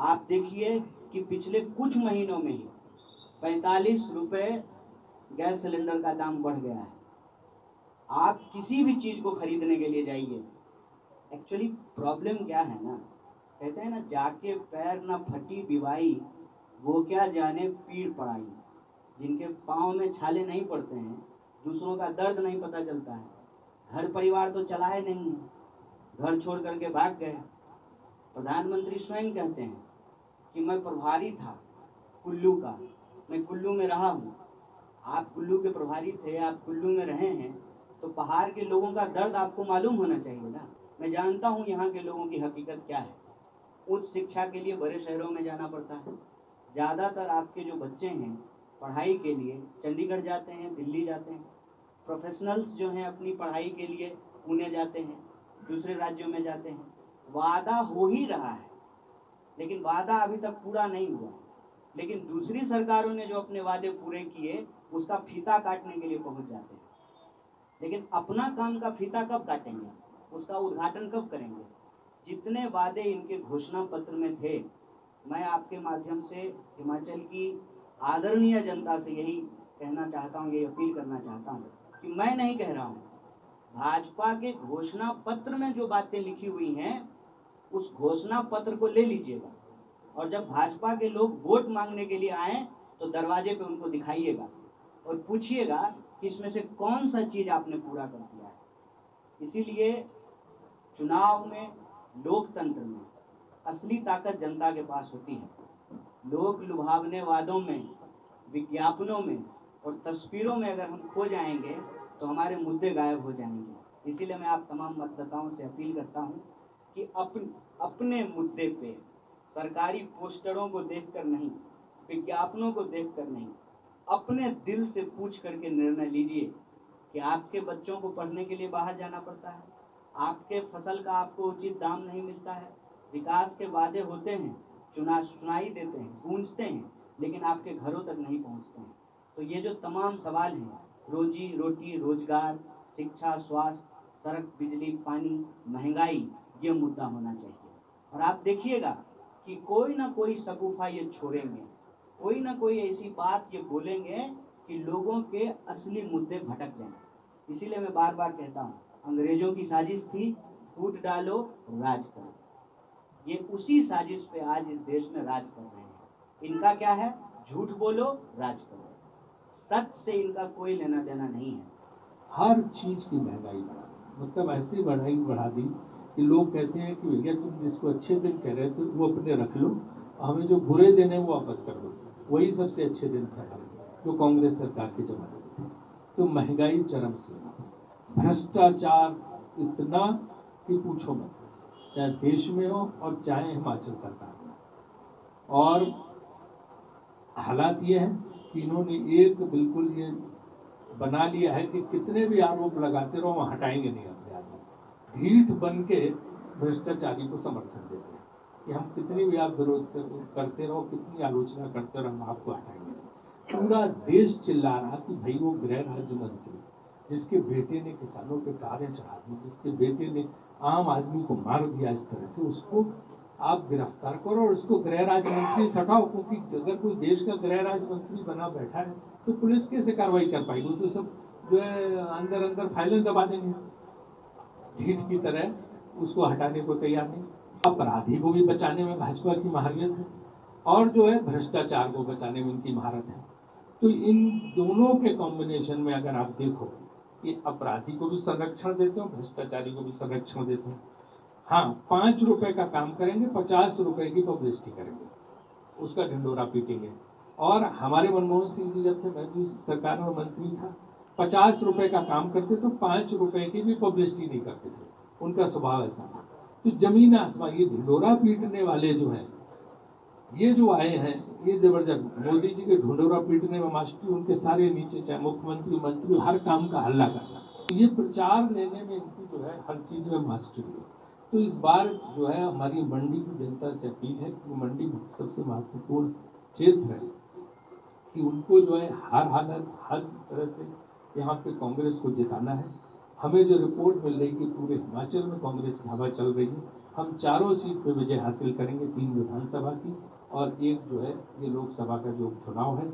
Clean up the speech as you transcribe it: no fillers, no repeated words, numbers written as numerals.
आप देखिए कि पिछले कुछ महीनों में ही 45 रुपये गैस सिलेंडर का दाम बढ़ गया है। आप किसी भी चीज़ को खरीदने के लिए जाइए, एक्चुअली प्रॉब्लम क्या है ना, कहते हैं ना, जाके पैर ना फटी बिवाई, वो क्या जाने पीड़ पड़ाई। जिनके पाँव में छाले नहीं पड़ते हैं, दूसरों का दर्द नहीं पता चलता है, घर परिवार तो चलाए नहीं है, घर छोड़ करके भाग गए। प्रधानमंत्री स्वयं कहते हैं कि मैं प्रभारी था कुल्लू का, मैं कुल्लू में रहा हूँ। आप कुल्लू के प्रभारी थे, आप कुल्लू में रहे हैं, तो पहाड़ के लोगों का दर्द आपको मालूम होना चाहिए ना। मैं जानता हूँ यहाँ के लोगों की हकीकत क्या है। उच्च शिक्षा के लिए बड़े शहरों में जाना पड़ता है। ज़्यादातर आपके जो बच्चे हैं पढ़ाई के लिए चंडीगढ़ जाते हैं, दिल्ली जाते हैं। प्रोफेशनल्स जो हैं अपनी पढ़ाई के लिए पुणे जाते हैं, दूसरे राज्यों में जाते हैं। वादा हो ही रहा है, लेकिन वादा अभी तक पूरा नहीं हुआ। लेकिन दूसरी सरकारों ने जो अपने वादे पूरे किए उसका फीता काटने के लिए पहुंच जाते हैं, लेकिन अपना काम का फीता कब काटेंगे, उसका उद्घाटन कब करेंगे। जितने वादे इनके घोषणा पत्र में थे, मैं आपके माध्यम से हिमाचल की आदरणीय जनता से यही कहना चाहता हूँ, यही अपील करना चाहता हूँ कि मैं नहीं कह रहा हूँ, भाजपा के घोषणा पत्र में जो बातें लिखी हुई हैं उस घोषणा पत्र को ले लीजिएगा, और जब भाजपा के लोग वोट मांगने के लिए आए तो दरवाजे पे उनको दिखाइएगा और पूछिएगा कि इसमें से कौन सा चीज़ आपने पूरा कर दिया है। इसीलिए चुनाव में, लोकतंत्र में असली ताकत जनता के पास होती है। लोग लुभावने वादों में, विज्ञापनों में और तस्वीरों में अगर हम खो जाएंगे तो हमारे मुद्दे गायब हो जाएंगे। इसीलिए मैं आप तमाम मतदाताओं से अपील करता हूं कि अपने मुद्दे पे सरकारी पोस्टरों को देखकर नहीं, विज्ञापनों को देखकर नहीं, अपने दिल से पूछ करके निर्णय लीजिए कि आपके बच्चों को पढ़ने के लिए बाहर जाना पड़ता है, आपके फसल का आपको उचित दाम नहीं मिलता है, विकास के वादे होते हैं, सुनाई देते हैं, गूंजते हैं, लेकिन आपके घरों तक नहीं पहुंचते हैं। तो ये जो तमाम सवाल हैं, रोजी रोटी, रोजगार, शिक्षा, स्वास्थ्य, सड़क, बिजली, पानी, महंगाई, ये मुद्दा होना चाहिए। और आप देखिएगा कि कोई ना कोई शगुफा ये छोड़ेंगे, कोई ना कोई ऐसी बात ये बोलेंगे कि लोगों के असली मुद्दे भटक जाएं। इसीलिए मैं बार बार कहता हूँ, अंग्रेजों की साजिश थी, फूट डालो राज करो। ये उसी साजिश पे आज इस देश में राज कर रहे हैं। इनका क्या है, झूठ बोलो राज करो, सच से इनका कोई लेना देना नहीं है। हर चीज की महंगाई मतलब ऐसी बढ़ा दी कि लोग कहते हैं कि भैया तुम जिसको अच्छे दिन कह रहे थे वो अपने रख लो, हमें जो बुरे दिन है वो वापस कर दो। वही सबसे अच्छे दिन था जो कांग्रेस सरकार के जमाने में थे। तो महंगाई चरम सीमा, भ्रष्टाचार इतना कि पूछो मत, चाहे देश में हो और चाहे हिमाचल सरकार में। और हालात ये है कि इन्होंने एक बिल्कुल ये बना लिया है कि कितने भी आरोप लगाते रहो वह हटाएंगे नहीं अपने आदमी। ढीठ बन के भ्रष्टाचारी को समर्थन देते हैं कि हम कितनी भी आप विरोध करते रहो, कितनी आलोचना करते रहो, हम आपको हटाएंगे। पूरा देश चिल्ला रहा कि भाई वो गृह राज्य मंत्री जिसके बेटे ने किसानों पे कारें चढ़ा दी, जिसके बेटे ने आम आदमी को मार दिया इस तरह से, उसको आप गिरफ्तार करो और उसको गृह राज्य मंत्री से हटाओ। क्योंकि अगर कोई देश का गृह राज्य मंत्री बना बैठा है तो पुलिस कैसे कार्रवाई कर पाएगी? वो तो सब जो है अंदर अंदर फाइलें दबा देंगे। ढीठ की तरह उसको हटाने को तैयार नहीं। अपराधी को भी बचाने में भाजपा की महारत है और जो है भ्रष्टाचार को बचाने में इनकी महारत है। तो इन दोनों के कॉम्बिनेशन में अगर आप देखो कि अपराधी को भी संरक्षण देते हो, भ्रष्टाचारी को भी संरक्षण देते हो। हाँ, 5 रुपए का काम करेंगे, 50 रुपए की पब्लिसिटी करेंगे, उसका ढिंडोरा पीटेंगे। और हमारे मनमोहन सिंह जी जब से मैं भी सरकार में मंत्री था, 50 रुपए का काम करते तो 5 रुपए की भी पब्लिसिटी नहीं करते थे। उनका स्वभाव ऐसा था। तो जमीन आसमान, ये ढिंडोरा पीटने वाले जो हैं, ये जो आए हैं, ये जबरदस्त मोदी जी के ढिंडोरा पीटने में मास्टर, उनके सारे नीचे चाहे मुख्यमंत्री, मंत्री, हर काम का हल्ला करना। तो ये प्रचार लेने में इनकी जो है हर चीज में मास्टरी है। तो इस बार जो है हमारी मंडी की जनता से अपील है कि मंडी सबसे महत्वपूर्ण क्षेत्र है कि उनको जो है हर हालत, हर तरह से यहाँ पे कांग्रेस को जिताना है। हमें जो रिपोर्ट मिल रही है कि पूरे हिमाचल में कांग्रेस की हवा चल रही है। हम चारों सीट पे विजय हासिल करेंगे, 3 विधानसभा की और एक जो है ये लोकसभा का जो चुनाव है